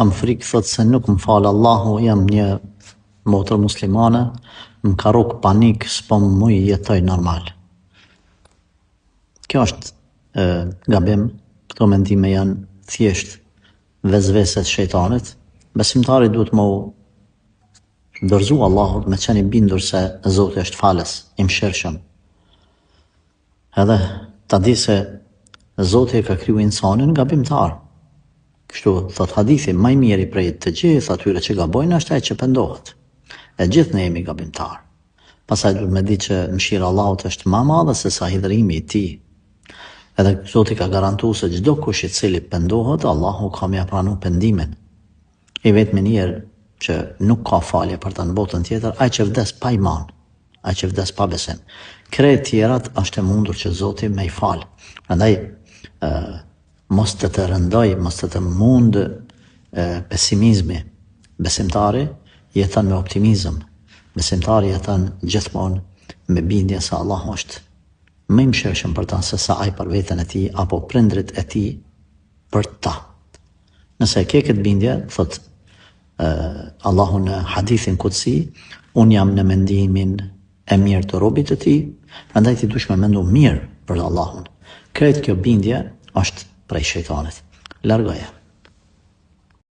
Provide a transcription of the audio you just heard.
Kam frikë, thot se nuk më falë Allahu, jam një motër muslimane, më ka rukë panik, s'po më muj jetoj normal. Kjo është gabim, këto mendime janë thjesht vezveset shejtanit. Besimtari duhet më dorëzu Allahut, me qenë i bindur se Zoti është falës, i mëshirshëm. Edhe ta di se Zoti e ka kriju insanin gabimtar. Kështu thot hadithi, më i miri prej të gjithë atyre që gabojnë është ai që pendohet. E gjithë ne jemi gabimtar. Pastaj duhet me di që mëshira e Allahut është më e madhe se sa hidhrimi i tij. Edhe Zoti ka garantuar se çdo kush i cili pendohet, Allahu ka më pranu pendimin. I vetmi njerë që nuk ka falje për ta në botën tjetër, ai që vdes pa iman, ai që vdes pa besim. Krejt tjerat është e mundur që Zoti me i falë. Prandaj mos të rëndoj, mos të mund pesimizmi. Besimtari jeton me optimizëm. Besimtari jeton gjithmonë me bindje se Allahu është më i mëshirshëm për ta se sa ai për veten e tij apo prindrit e tij për ta. Nëse ke këtë bindje, thot Allahu në hadithin kutsi, unë jam në mendimin e mirë të robit të tij, prandaj ti dush me mendu mirë për Allahun. Krejt kjo bindje është prej shejtanit. Largoje.